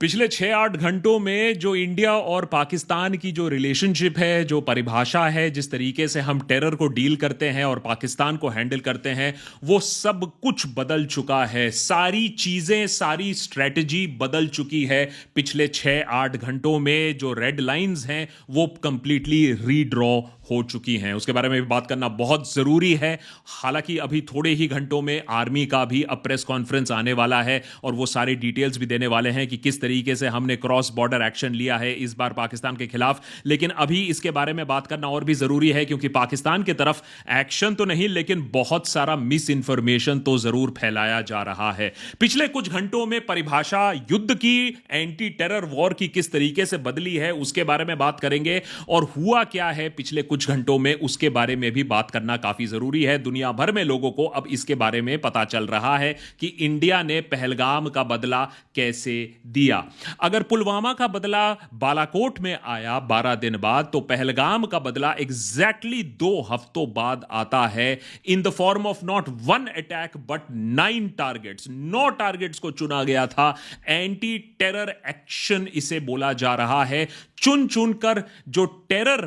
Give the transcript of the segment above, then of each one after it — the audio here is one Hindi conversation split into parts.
पिछले 6-8 घंटों में जो इंडिया और पाकिस्तान की जो रिलेशनशिप है, जो परिभाषा है, जिस तरीके से हम टेरर को डील करते हैं और पाकिस्तान को हैंडल करते हैं, वो सब कुछ बदल चुका है। सारी चीजें, सारी स्ट्रेटजी बदल चुकी है। पिछले 6-8 घंटों में जो रेड लाइंस हैं वो कंप्लीटली रीड्रॉ हो चुकी हैं। उसके बारे में भी बात करना बहुत जरूरी है। हालांकि अभी थोड़े ही घंटों में आर्मी का भी अब प्रेस कॉन्फ्रेंस आने वाला है और वो सारे डिटेल्स भी देने वाले हैं कि किस तरीके से हमने क्रॉस बॉर्डर एक्शन लिया है इस बार पाकिस्तान के खिलाफ। लेकिन अभी इसके बारे में बात करना और भी जरूरी है, क्योंकि पाकिस्तान की तरफ एक्शन तो नहीं, लेकिन बहुत सारा मिस इंफॉर्मेशन तो जरूर फैलाया जा रहा है। पिछले कुछ घंटों में परिभाषा युद्ध की, एंटी टेरर वॉर की किस तरीके से बदली है उसके बारे में बात करेंगे, और हुआ क्या है पिछले कुछ घंटों में उसके बारे में भी बात करना काफी जरूरी है। दुनिया भर में लोगों को अब इसके बारे में पता चल रहा है कि इंडिया ने पहलगाम का बदला कैसे दिया। अगर पुलवामा का बदला बालाकोट में आया 12 दिन बाद, तो पहलगाम का बदला एग्जैक्टली 2 हफ्तों बाद आता है, in the form of not 1 attack but 9 targets. 9 targets को चुना गया था। एंटी टेरर एक्शन इसे बोला जा रहा है। चुन चुनकर जो टेरर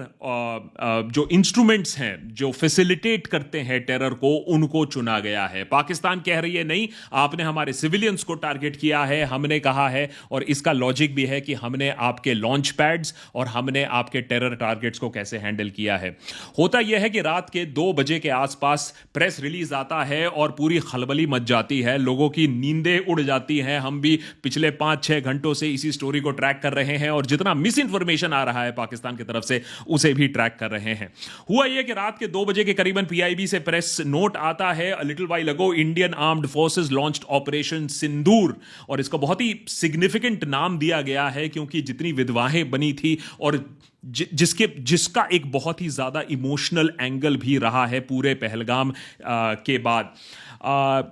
जो इंस्ट्रूमेंट्स हैं जो फैसिलिटेट करते हैं टेरर को, उनको चुना गया है। पाकिस्तान कह रही है नहीं, आपने हमारे सिविलियंस को टारगेट किया है। हमने कहा है, और इसका लॉजिक भी है, कि हमने आपके लॉन्च पैड्स और हमने आपके टेरर टारगेट्स को कैसे हैंडल किया है। होता यह है कि रात के 2 बजे के आसपास प्रेस रिलीज आता है और पूरी खलबली मच जाती है, लोगों की नींदें उड़ जाती हैं। हम भी पिछले 5-6 घंटों से इसी स्टोरी को ट्रैक कर रहे हैं और जितना मिस इंफॉर्मेशन आ रहा है पाकिस्तान की तरफ से उसे भी ट्रैक कर रहे हैं। हुआ यह कि रात के 2 बजे के करीबन पीआईबी से प्रेस नोट आता है, a little while ago Indian armed forces launched operation Sindoor. और इसको बहुत ही सिग्निफिकेंट नाम दिया गया है, क्योंकि जितनी विधवाएं बनी थी और जिसका एक बहुत ही ज्यादा इमोशनल एंगल भी रहा है पूरे पहलगाम के बाद।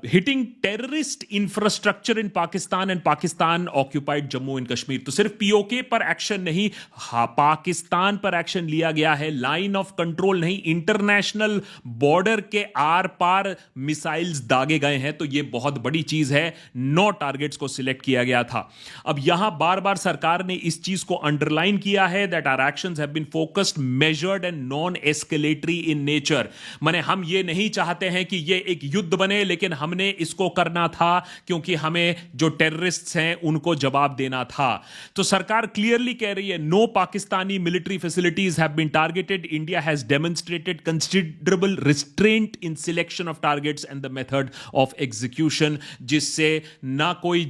Hitting terrorist infrastructure in Pakistan and Pakistan occupied Jammu and Kashmir. तो सिर्फ पीओके पर एक्शन नहीं, पाकिस्तान पर एक्शन लिया गया है। लाइन ऑफ कंट्रोल नहीं, इंटरनेशनल बॉर्डर के आर पार मिसाइल्स दागे गए हैं। तो यह बहुत बड़ी चीज है। 9 टारगेट्स को सिलेक्ट किया गया था। अब यहां बार बार सरकार ने इस चीज को अंडरलाइन किया है that our actions have been focused, measured and non escalatory in nature. माने हम ये नहीं चाहते हैं कि ये एक युद्ध बने, लेकिन हमने इसको करना था क्योंकि हमें जो टेररिस्ट्स हैं उनको जवाब देना था। तो सरकार क्लियरली कह रही है, no Pakistani military facilities have been targeted. India has demonstrated considerable restraint in selection of targets and the method of execution, जिससे ना कोई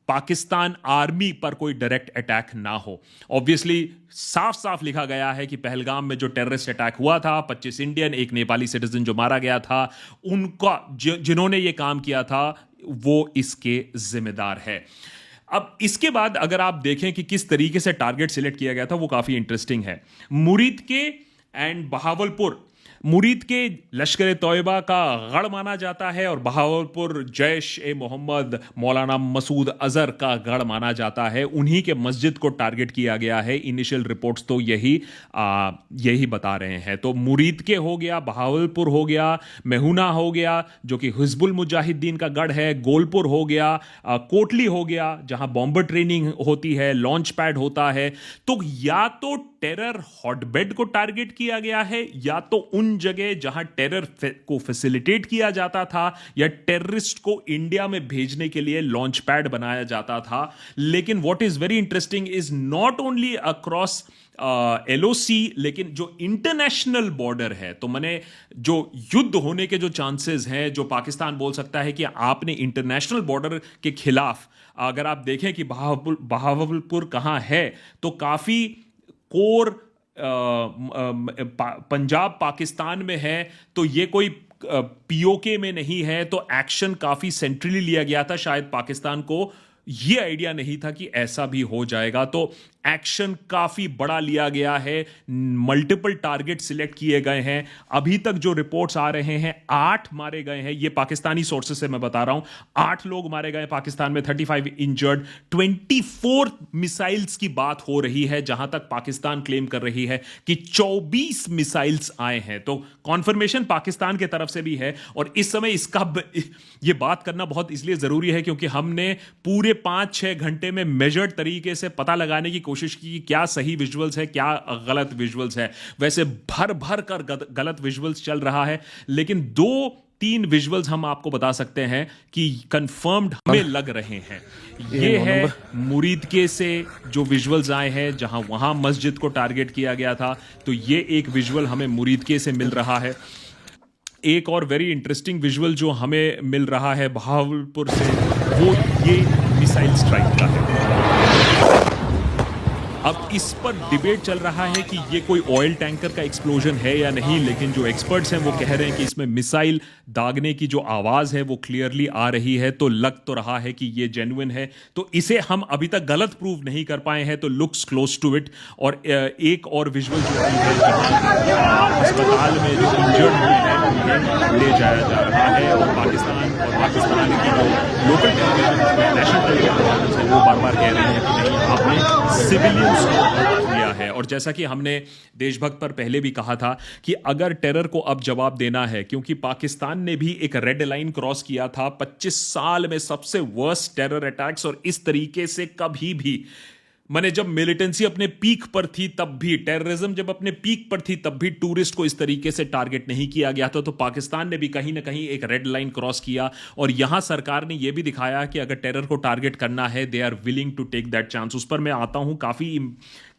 पाकिस्तान आर्मी पर कोई डायरेक्ट अटैक ना हो। ऑब्वियसली साफ साफ लिखा गया है कि पहलगाम में जो टेररिस्ट अटैक हुआ था, 25 इंडियन, एक नेपाली सिटीजन जो मारा गया था, उनका जिन्होंने ये काम किया था वो इसके जिम्मेदार है। अब इसके बाद अगर आप देखें कि किस तरीके से टारगेट सिलेक्ट किया गया था, वो काफी इंटरेस्टिंग है। मुरीद के एंड बहावलपुर, मुरीद के लश्कर तोयबा का गढ़ माना जाता है और बहावलपुर जैश ए मोहम्मद मौलाना मसूद अजहर का गढ़ माना जाता है। उन्हीं के मस्जिद को टारगेट किया गया है। इनिशियल रिपोर्ट्स तो यही बता रहे हैं। तो मुरीद के हो गया, बहावलपुर हो गया, मेहुना हो गया जो कि हिजबुल मुजाहिदीन का गढ़ है, गोलपुर हो गया, कोटली हो गया जहां बॉम्बर ट्रेनिंग होती है, लॉन्च पैड होता है। तो या तो टेरर हॉटबेड को टारगेट किया गया है, या तो उन जगह जहां टेरर को फैसिलिटेट किया जाता था या टेररिस्ट को इंडिया में भेजने के लिए लॉन्च पैड बनाया जाता था। लेकिन what is very interesting is not only across LOC, लेकिन जो इंटरनेशनल बॉर्डर है, तो मैंने जो युद्ध होने के जो चांसेस हैं, जो पाकिस्तान बोल सकता है कि आपने इंटरनेशनल बॉर्डर के खिलाफ, अगर आप देखें कि बहावलपुर कहां है, तो काफी कोर पंजाब पाकिस्तान में है। तो ये कोई पीओके में नहीं है। तो एक्शन काफी सेंट्रली लिया गया था। शायद पाकिस्तान को ये आइडिया नहीं था कि ऐसा भी हो जाएगा। तो एक्शन काफी बड़ा लिया गया है। मल्टीपल टारगेट सिलेक्ट किए गए हैं। अभी तक जो रिपोर्ट्स आ रहे हैं, 8 मारे गए हैं। ये पाकिस्तानी सोर्सेस से मैं बता रहा हूं। 8 लोग मारे गए पाकिस्तान में, 35 इंजर्ड, 24 मिसाइल्स की बात हो रही है, जहां तक पाकिस्तान क्लेम कर रही है कि 24 मिसाइल्स आए हैं। तो कॉन्फर्मेशन पाकिस्तान की तरफ से भी है। और इस समय ये बात करना बहुत इसलिए जरूरी है क्योंकि हमने पूरे 5-6 घंटे में मेजर्ड तरीके से पता लगाने की कोशिश की कि क्या सही विजुअल्स है, क्या गलत विजुअल्स है। वैसे भर भर कर गलत विजुअल्स चल रहा है, लेकिन 2-3 विजुअल्स हम आपको बता सकते हैं कि कंफर्म्ड हमें लग रहे हैं। ये है मुरीदके से जो विजुअल्स आए हैं, जहां वहां मस्जिद को टारगेट किया गया था, तो ये एक विजुअल हमें मुरीदके से मिल रहा है। एक और वेरी इंटरेस्टिंग विजुअल जो हमें मिल रहा है बहावलपुर से, वो ये मिसाइल स्ट्राइक का है। अब इस पर डिबेट चल रहा है कि ये कोई ऑयल टैंकर का एक्सप्लोजन है या नहीं, लेकिन जो एक्सपर्ट्स हैं वो कह रहे हैं कि इसमें मिसाइल दागने की जो आवाज है वो क्लियरली आ रही है, तो लग तो रहा है कि ये जेन्युइन है। तो इसे हम अभी तक गलत प्रूव नहीं कर पाए हैं, तो लुक्स क्लोज टू इट। और एक और विजुअल जो आई है, जहां अस्पताल में जो इंजर्ड हुए हैं उन्हें ले जाया जा रहा है, और पाकिस्तान की जो लोकल टेलीविजन है, नेशनल टेलीविजन है, वो बार बार कह रहे हैं कि नहीं, आपने सिविलियंस को हर्ट किया है। और जैसा कि हमने देशभक्त पर पहले भी कहा था कि अगर टेरर को अब जवाब देना है, क्योंकि पाकिस्तान ने भी एक रेड लाइन क्रॉस किया था, 25 साल में सबसे वर्स्ट टेरर अटैक्स, और इस तरीके से कभी भी, माने जब मिलिटेंसी अपने पीक पर थी तब भी, टेररिज्म जब अपने पीक पर थी तब भी टूरिस्ट को इस तरीके से टारगेट नहीं किया गया था। तो पाकिस्तान ने भी कहीं ना कहीं एक रेड लाइन क्रॉस किया, और यहां सरकार ने यह भी दिखाया कि अगर टेरर को टारगेट करना है, they are willing to take that chance. उस पर मैं आता हूं,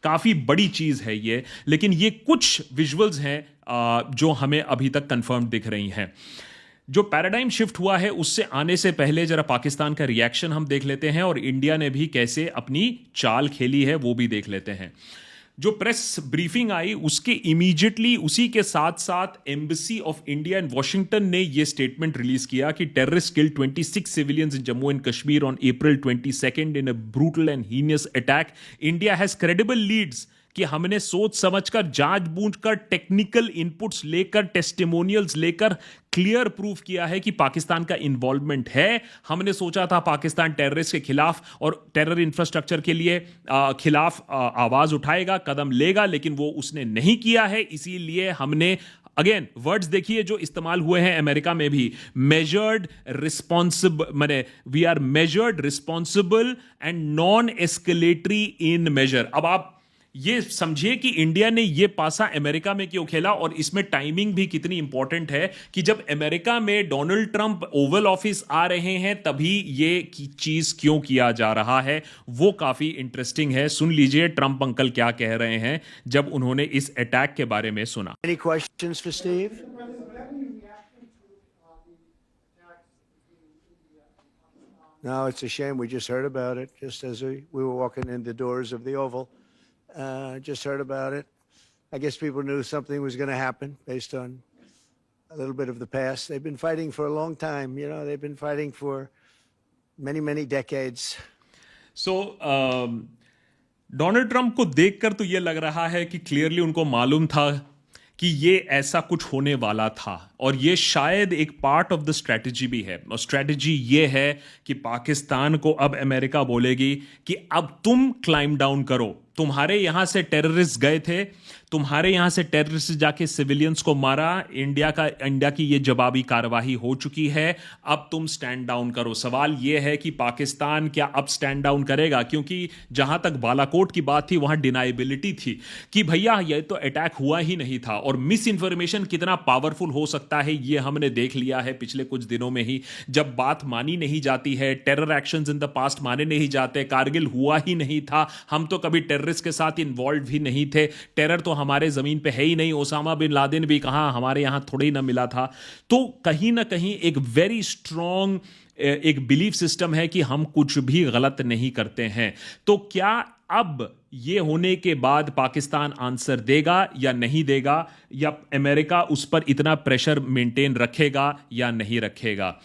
काफी बड़ी चीज है ये, लेकिन ये कुछ विजुअल्स हैं जो हमें अभी तक कंफर्म दिख रही हैं। जो पैराडाइम शिफ्ट हुआ है उससे आने से पहले जरा पाकिस्तान का रिएक्शन हम देख लेते हैं, और इंडिया ने भी कैसे अपनी चाल खेली है वो भी देख लेते हैं। जो प्रेस ब्रीफिंग आई उसके इमीडिएटली उसी के साथ साथ embassy of India in Washington ने यह स्टेटमेंट रिलीज किया कि terrorist killed 26 civilians in Jammu and Kashmir on April 22 in a brutal and heinous attack. India has credible leads कि हमने सोच समझकर, जांच बूझ कर, टेक्निकल इनपुट्स लेकर, टेस्टिमोनियल्स लेकर क्लियर प्रूफ किया है कि पाकिस्तान का इन्वॉल्वमेंट है। हमने सोचा था पाकिस्तान टेररिस्ट के खिलाफ और टेरर इंफ्रास्ट्रक्चर के लिए खिलाफ आवाज उठाएगा, कदम लेगा, लेकिन वो उसने नहीं किया है। इसीलिए हमने, अगेन वर्ड्स देखिए जो इस्तेमाल हुए हैं अमेरिका में भी, मेजर्ड रिस्पॉन्सिबल, माने we are measured, responsible and non escalatory in measure. अब आप ये समझिए कि इंडिया ने ये पासा अमेरिका में क्यों खेला, और इसमें टाइमिंग भी कितनी इंपॉर्टेंट है कि जब अमेरिका में डोनाल्ड ट्रंप ओवल ऑफिस आ रहे हैं तभी ये चीज क्यों किया जा रहा है, वो काफी इंटरेस्टिंग है। सुन लीजिए ट्रंप अंकल क्या कह रहे हैं जब उन्होंने इस अटैक के बारे में सुना। Any questions for Steve? No, it's a shame. We just heard about it just as we were walking in the doors of the Oval. Just heard about it. I guess people knew something was going to happen based on a little bit of the past. They've been fighting for a long time. You know, they've been fighting for many, many decades. So, Donald Trump को देखकर तो यह लग रहा है कि क्लियरली उनको मालूम था कि ये ऐसा कुछ होने वाला था, और ये शायद एक पार्ट ऑफ द स्ट्रेटजी भी है। और स्ट्रेटजी ये है कि पाकिस्तान को अब अमेरिका बोलेगी कि अब तुम क्लाइम डाउन करो, तुम्हारे यहां से टेररिस्ट गए थे, तुम्हारे यहां से टेररिस्ट जाके सिविलियंस को मारा, इंडिया की ये जवाबी कार्रवाई हो चुकी है, अब तुम स्टैंड डाउन करो। सवाल ये है कि पाकिस्तान क्या अब स्टैंड डाउन करेगा, क्योंकि जहां तक बालाकोट की बात थी वहां डिनाइबिलिटी थी कि भैया ये तो अटैक हुआ ही नहीं था, और मिस इन्फॉर्मेशन कितना पावरफुल हो सकता है ये हमने देख लिया है पिछले कुछ दिनों में ही। जब बात मानी नहीं जाती है, terror actions in the past माने नहीं जाते, कारगिल हुआ ही नहीं था, हम तो कभी टेररिस्ट के साथ इन्वॉल्व भी नहीं थे, टेरर तो हमारे जमीन पे है ही नहीं, ओसामा बिन लादेन भी कहां, हमारे यहां थोड़ी ना मिला था। तो कहीं ना कहीं एक वेरी स्ट्रॉन्ग एक बिलीफ सिस्टम है कि हम कुछ भी गलत नहीं करते हैं। तो क्या अब ये होने के बाद पाकिस्तान आंसर देगा या नहीं देगा, या अमेरिका उस पर इतना प्रेशर मेंटेन रखेगा या नहीं रखेगा?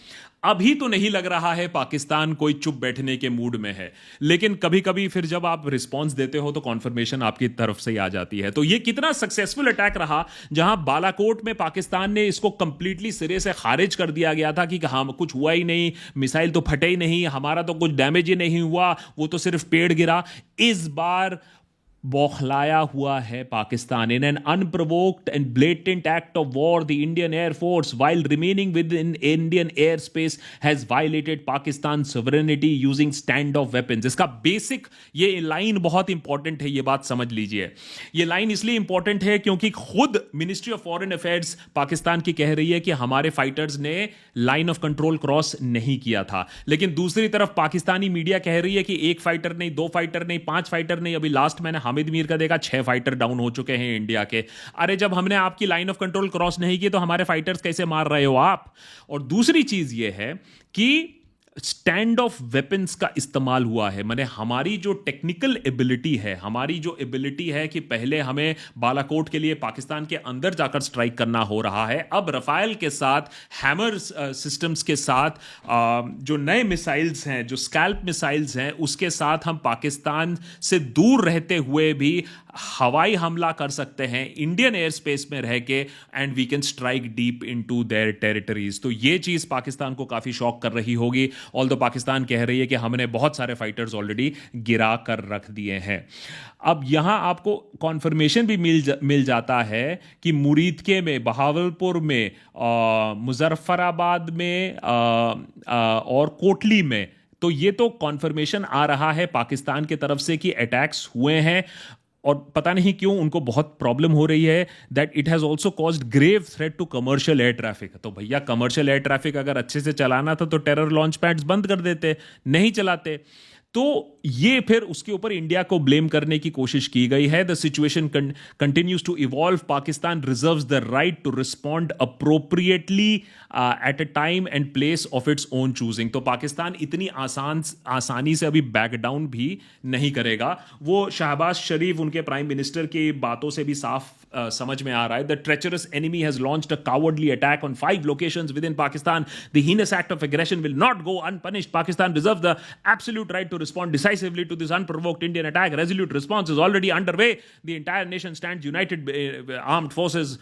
अभी तो नहीं लग रहा है पाकिस्तान कोई चुप बैठने के मूड में है, लेकिन कभी कभी फिर जब आप रिस्पांस देते हो तो कॉन्फर्मेशन आपकी तरफ से ही आ जाती है। तो ये कितना सक्सेसफुल अटैक रहा, जहां बालाकोट में पाकिस्तान ने इसको कंप्लीटली सिरे से खारिज कर दिया गया था कि हाँ कुछ हुआ ही नहीं, मिसाइल तो फटे ही नहीं, हमारा तो कुछ डैमेज ही नहीं हुआ, वो तो सिर्फ पेड़ गिरा। इस बार बौखलाया हुआ है Pakistan. In an unprovoked and blatant act of war, the Indian air force while remaining with in Indian air space has violated Pakistan sovereignty using stand of weapons. इसका बेसिक ये लाइन बहुत इंपॉर्टेंट है, ये बात समझ लीजिए. ये लाइन इसलिए इंपॉर्टेंट है क्योंकि खुद ministry of foreign affairs Pakistan की कह रही है कि हमारे फाइटर्स ने लाइन ऑफ कंट्रोल क्रॉस नहीं किया था, लेकिन दूसरी तरफ पाकिस्तानी मीडिया कह रही है कि एक फाइटर नहीं, दो फाइटर नहीं, पांच फाइटर नहीं, अभी लास्ट मैंने हामिद मीर का देखा 6 फाइटर डाउन हो चुके हैं इंडिया के. अरे जब हमने आपकी लाइन ऑफ कंट्रोल क्रॉस नहीं की तो हमारे फाइटर्स कैसे मार रहे हो आप? और दूसरी चीज यह है कि स्टैंड ऑफ वेपन्स का इस्तेमाल हुआ है. माने हमारी जो टेक्निकल एबिलिटी है, हमारी जो एबिलिटी है कि पहले हमें बालाकोट के लिए पाकिस्तान के अंदर जाकर स्ट्राइक करना हो रहा है, अब रफाइल के साथ, हैमर सिस्टम्स के साथ, जो नए मिसाइल्स हैं, जो स्कैल्प मिसाइल्स हैं, उसके साथ हम पाकिस्तान से दूर रहते हुए भी हवाई हमला कर सकते हैं इंडियन एयर स्पेस में रह के, and we can strike deep into their territories. तो ये चीज पाकिस्तान को काफी शॉक कर रही होगी. ऑल्दो पाकिस्तान कह रही है कि हमने बहुत सारे फाइटर्स ऑलरेडी गिरा कर रख दिए हैं. अब यहां आपको कॉन्फर्मेशन भी मिल जाता है कि मुरीदके में, बहावलपुर में, मुजफ्फराबाद में और कोटली में, तो ये तो कॉन्फर्मेशन आ रहा है पाकिस्तान की तरफ से कि अटैक्स हुए हैं. और पता नहीं क्यों उनको बहुत प्रॉब्लम हो रही है that it has also caused grave threat to commercial air traffic. तो भैया कमर्शियल एयर ट्रैफिक अगर अच्छे से चलाना था तो टेरर लॉन्च पैड्स बंद कर देते, नहीं चलाते. तो ये फिर उसके ऊपर इंडिया को ब्लेम करने की कोशिश की गई है. The situation continues to evolve. Pakistan reserves the right to respond appropriately at a time and place of its own choosing. तो पाकिस्तान इतनी आसानी से अभी बैक डाउन भी नहीं करेगा. वो शहबाज शरीफ, उनके प्राइम मिनिस्टर की बातों से भी साफ समझ में आ रहा है. The treacherous enemy has launched a cowardly attack on 5 locations within Pakistan. The heinous act of aggression will not go unpunished. Pakistan reserves the absolute right to respond decisively to this unprovoked Indian attack. Resolute response is already underway. The entire nation stands united. Armed forces.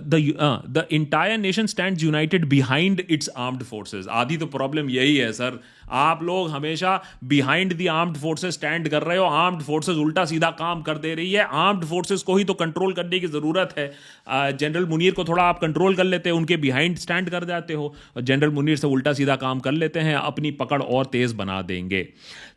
The entire nation stands united behind its armed forces. आधी तो प्रॉब्लम यही है सर. आप लोग हमेशा behind the armed forces stand कर रहे हो. आर्म्ड फोर्सेस उल्टा सीधा काम कर दे रही है. आर्म्ड फोर्सेस को ही तो कंट्रोल करने की जरूरत है. जनरल मुनीर को थोड़ा आप कंट्रोल कर लेते हो, उनके बिहाइंड स्टैंड कर जाते हो. जनरल मुनीर से उल्टा सीधा काम कर लेते हैं, अपनी पकड़ और तेज बना देंगे.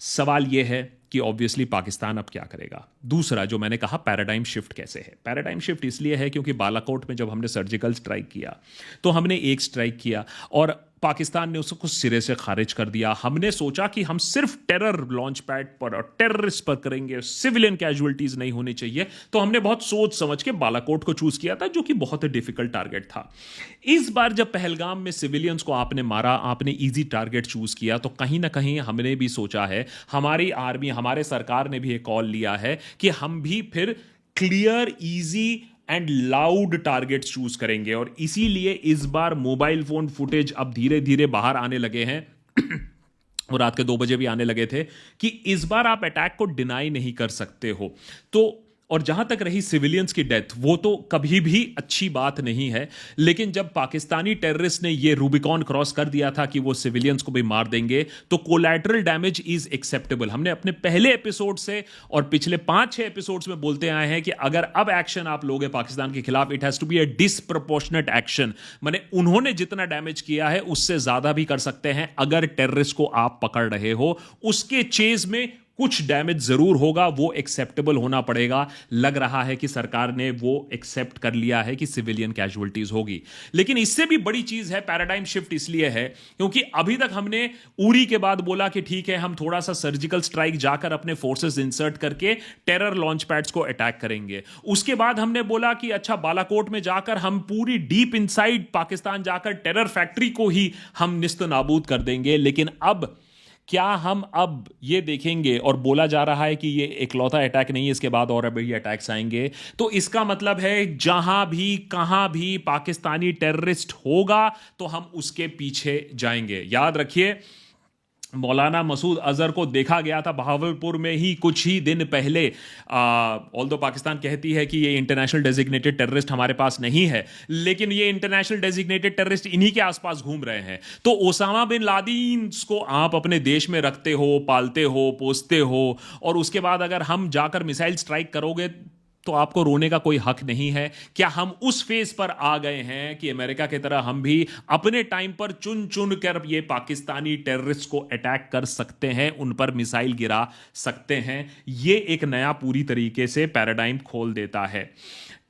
सवाल यह है कि ऑब्वियसली पाकिस्तान अब क्या करेगा. दूसरा जो मैंने कहा, पैराडाइम शिफ्ट कैसे है. पैराडाइम शिफ्ट इसलिए है क्योंकि बालाकोट में जब हमने सर्जिकल स्ट्राइक किया तो हमने एक स्ट्राइक किया और पाकिस्तान ने उसको सिरे से खारिज कर दिया. हमने सोचा कि हम सिर्फ टेरर लॉन्च पैड पर और टेररिस्ट पर करेंगे, सिविलियन कैजुअलिटीज नहीं होनी चाहिए. तो हमने बहुत सोच समझ के बालाकोट को चूज किया था, जो कि बहुत ही डिफिकल्ट टारगेट था. इस बार जब पहलगाम में सिविलियंस को आपने मारा, आपने इजी टारगेट चूज किया, तो कहीं ना कहीं हमने भी सोचा है, हमारी आर्मी, हमारे सरकार ने भी एक कॉल लिया है कि हम भी फिर clear, easy and loud target choose करेंगे. और इसीलिए इस बार मोबाइल फोन फुटेज अब धीरे धीरे बाहर आने लगे हैं और रात के 2 बजे भी आने लगे थे कि इस बार आप अटैक को डिनाई नहीं कर सकते हो. तो और जहां तक रही सिविलियंस की डेथ, वो तो कभी भी अच्छी बात नहीं है, लेकिन जब पाकिस्तानी टेररिस्ट ने ये रूबिकॉन क्रॉस कर दिया था कि वो सिविलियंस को भी मार देंगे, तो कोलैटरल डैमेज इज एक्सेप्टेबल. हमने अपने पहले एपिसोड से और पिछले 5-6 एपिसोड्स में बोलते आए हैं कि अगर अब एक्शन आप लोगे पाकिस्तान के खिलाफ, it has to be a disproportionate action. माने उन्होंने जितना डैमेज किया है उससे ज्यादा भी कर सकते हैं. अगर टेररिस्ट को आप पकड़ रहे हो, उसके चेज में कुछ डैमेज जरूर होगा, वो एक्सेप्टेबल होना पड़ेगा. लग रहा है कि सरकार ने वो एक्सेप्ट कर लिया है कि सिविलियन कैजुअलिटीज होगी. लेकिन इससे भी बड़ी चीज है, पैराडाइम शिफ्ट इसलिए है क्योंकि अभी तक हमने उरी के बाद बोला कि ठीक है, हम थोड़ा सा सर्जिकल स्ट्राइक जाकर अपने फोर्सेस इंसर्ट करके टेरर लॉन्च पैड्स को अटैक करेंगे. उसके बाद हमने बोला कि अच्छा, बालाकोट में जाकर हम पूरी डीप इनसाइड पाकिस्तान जाकर टेरर फैक्ट्री को ही हम निस्त नाबूद कर देंगे. लेकिन अब क्या हम अब ये देखेंगे, और बोला जा रहा है कि ये इकलौता अटैक नहीं है, इसके बाद और अभी अटैक्स आएंगे. तो इसका मतलब है जहां भी कहां भी पाकिस्तानी टेररिस्ट होगा तो हम उसके पीछे जाएंगे. याद रखिए, मौलाना मसूद अजहर को देखा गया था बहावलपुर में ही कुछ ही दिन पहले। ऑल्दो पाकिस्तान कहती है कि ये इंटरनेशनल डेजिग्नेटेड टेररिस्ट हमारे पास नहीं है, लेकिन ये इंटरनेशनल डेजिग्नेटेड टेररिस्ट इन्हीं के आसपास घूम रहे हैं। तो ओसामा बिन लादेन को आप अपने देश में रखते हो, पालते हो, पोसते हो, और उसके बाद अगर हम जाकर मिसाइल स्ट्राइक करोगे तो आपको रोने का कोई हक नहीं है। क्या हम उस फेज पर आ गए हैं कि अमेरिका की तरह हम भी अपने टाइम पर चुन चुन कर ये पाकिस्तानी टेररिस्ट को अटैक कर सकते हैं, उन पर मिसाइल गिरा सकते हैं? ये एक नया पूरी तरीके से पैराडाइम खोल देता है।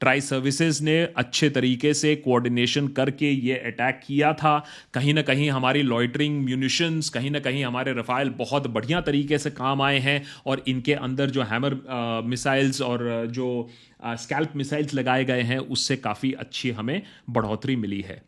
ट्राई सर्विसेज ने अच्छे तरीके से कोऑर्डिनेशन करके ये अटैक किया था। कहीं ना कहीं हमारी लॉइटरिंग म्यूनिशंस, कहीं ना कहीं हमारे रफाइल बहुत बढ़िया तरीके से काम आए हैं, और इनके अंदर जो हैमर मिसाइल्स और जो स्कैल्प मिसाइल्स लगाए गए हैं उससे काफ़ी अच्छी हमें बढ़ोतरी मिली है।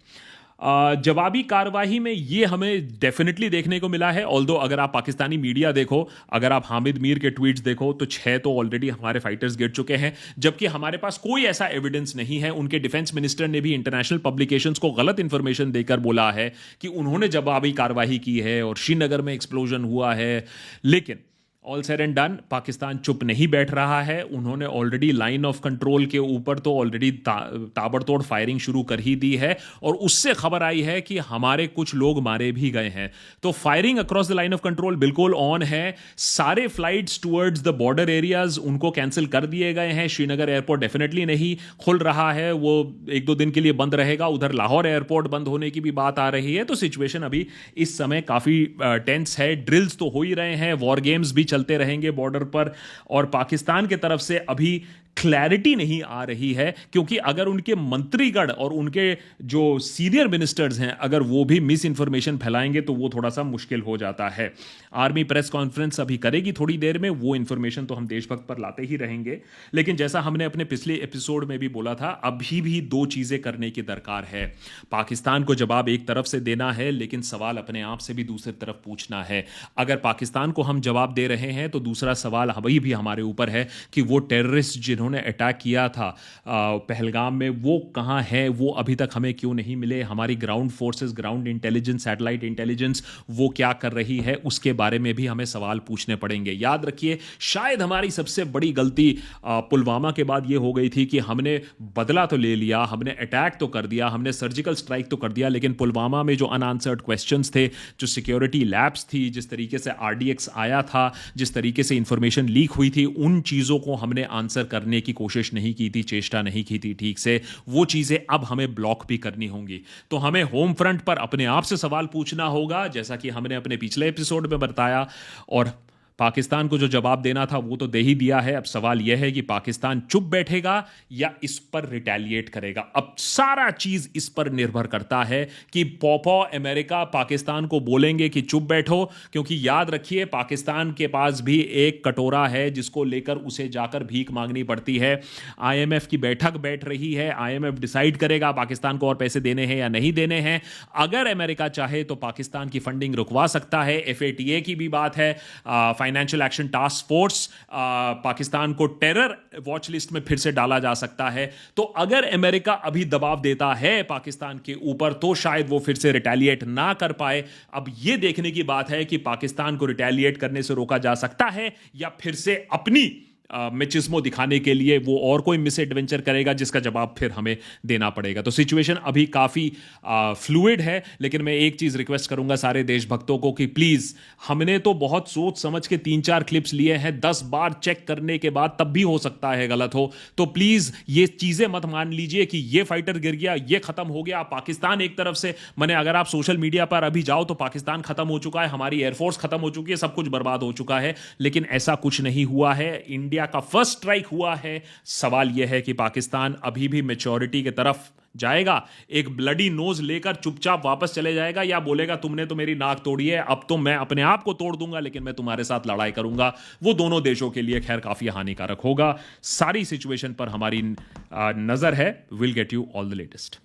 जवाबी कार्रवाई में ये हमें डेफिनेटली देखने को मिला है। ऑल्दो अगर आप पाकिस्तानी मीडिया देखो, अगर आप हामिद मीर के ट्वीट्स देखो, तो 6 तो ऑलरेडी हमारे फाइटर्स गिर चुके हैं, जबकि हमारे पास कोई ऐसा एविडेंस नहीं है। उनके डिफेंस मिनिस्टर ने भी इंटरनेशनल पब्लिकेशंस को गलत इंफॉर्मेशन देकर बोला है कि उन्होंने जवाबी कार्रवाई की है और श्रीनगर में एक्सप्लोजन हुआ है। लेकिन all said and done, Pakistan चुप नहीं बैठ रहा है। उन्होंने ऑलरेडी लाइन ऑफ कंट्रोल के ऊपर तो ऑलरेडी ताबड़तोड़ फायरिंग शुरू कर ही दी है, और उससे खबर आई है कि हमारे कुछ लोग मारे भी गए हैं। तो firing across the line of control बिल्कुल ऑन है। सारे flights towards the border areas उनको कैंसिल कर दिए गए हैं। श्रीनगर एयरपोर्ट डेफिनेटली नहीं खुल रहा है, वो 1-2 दिन के लिए बंद रहेगा। उधर लाहौर एयरपोर्ट बंद होने की भी बात आ रही है। तो सिचुएशन अभी इस समय काफ़ी टेंस है। ड्रिल्स तो हो ही रहे हैं, वॉर गेम्स भी चलते रहेंगे बॉर्डर पर, और पाकिस्तान की तरफ से अभी क्लैरिटी नहीं आ रही है, क्योंकि अगर उनके मंत्रीगण और उनके जो सीनियर मिनिस्टर्स हैं अगर वो भी मिस इंफॉर्मेशन फैलाएंगे तो वो थोड़ा सा मुश्किल हो जाता है। आर्मी प्रेस कॉन्फ्रेंस अभी करेगी थोड़ी देर में, वो इंफॉर्मेशन तो हम देशभक्त पर लाते ही रहेंगे। लेकिन जैसा हमने अपने पिछले एपिसोड में भी बोला था, अभी भी 2 चीजें करने की दरकार है। पाकिस्तान को जवाब एक तरफ से देना है, लेकिन सवाल अपने आप से भी दूसरी तरफ पूछना है। अगर पाकिस्तान को हम जवाब दे रहे हैं तो दूसरा सवाल अभी भी हमारे ऊपर है कि वो टेररिस्ट जिन्होंने अटैक किया था पहलगाम में, वो कहां है, वो अभी तक हमें क्यों नहीं मिले? हमारी ground forces, ground intelligence, satellite intelligence वो क्या कर रही है, उसके बारे में भी हमें सवाल पूछने पड़ेंगे। याद रखिए, शायद हमारी सबसे बड़ी गलती पुलवामा के बाद ये हो गई थी कि हमने बदला तो ले लिया, हमने अटैक तो कर दिया, हमने सर्जिकल स्ट्राइक तो कर दिया, लेकिन पुलवामा में जो अनआंसर्ड क्वेश्चंस थे, जो सिक्योरिटी लैब्स थी, जिस तरीके से RDX आया था, जिस तरीके से इंफॉर्मेशन लीक हुई थी, उन चीज़ों को हमने आंसर करने की कोशिश नहीं की थी, चेष्टा नहीं की थी ठीक से। वो चीजें अब हमें ब्लॉक भी करनी होंगी। तो हमें होम फ्रंट पर अपने आप से सवाल पूछना होगा, जैसा कि हमने अपने पिछले एपिसोड में बताया, और पाकिस्तान को जो जवाब देना था वो तो दे ही दिया है। अब सवाल यह है कि पाकिस्तान चुप बैठेगा या इस पर रिटेलिएट करेगा। अब सारा चीज इस पर निर्भर करता है कि पॉपो अमेरिका पाकिस्तान को बोलेंगे कि चुप बैठो, क्योंकि याद रखिए पाकिस्तान के पास भी एक कटोरा है जिसको लेकर उसे जाकर भीख मांगनी पड़ती है। IMF की बैठक बैठ रही है, IMF डिसाइड करेगा पाकिस्तान को और पैसे देने हैं या नहीं देने हैं। अगर अमेरिका चाहे तो पाकिस्तान की फंडिंग रुकवा सकता है। FATA की भी बात है, financial action task force, Pakistan को टेरर वॉच लिस्ट में फिर से डाला जा सकता है। तो अगर अमेरिका अभी दबाव देता है पाकिस्तान के ऊपर तो शायद वो फिर से रिटेलिएट ना कर पाए। अब ये देखने की बात है कि पाकिस्तान को रिटेलिएट करने से रोका जा सकता है या फिर से अपनी मेचिज्मो दिखाने के लिए वो और कोई मिस एडवेंचर करेगा जिसका जवाब फिर हमें देना पड़ेगा। तो सिचुएशन अभी काफ़ी फ्लूइड है, लेकिन मैं एक चीज़ रिक्वेस्ट करूंगा सारे देशभक्तों को कि प्लीज़, हमने तो बहुत सोच समझ के 3-4 क्लिप्स लिए हैं, 10 बार चेक करने के बाद तब भी हो सकता है गलत हो। तो प्लीज़ ये चीज़ें मत मान लीजिए कि ये फाइटर गिर गया, ये ख़त्म हो गया, पाकिस्तान एक तरफ से, मैंने अगर आप सोशल मीडिया पर अभी जाओ तो पाकिस्तान ख़त्म हो चुका है, हमारी एयरफोर्स ख़त्म हो चुकी है, सब कुछ बर्बाद हो चुका है। लेकिन ऐसा कुछ नहीं हुआ है। इंडिया का फर्स्ट स्ट्राइक हुआ है। सवाल यह है कि पाकिस्तान अभी भी मैच्योरिटी की तरफ जाएगा, एक ब्लडी नोज लेकर चुपचाप वापस चले जाएगा, या बोलेगा तुमने तो मेरी नाक तोड़ी है, अब तो मैं अपने आप को तोड़ दूंगा लेकिन मैं तुम्हारे साथ लड़ाई करूंगा। वो दोनों देशों के लिए खैर काफी हानिकारक होगा। सारी सिचुएशन पर हमारी नजर है। Will get you all the latest.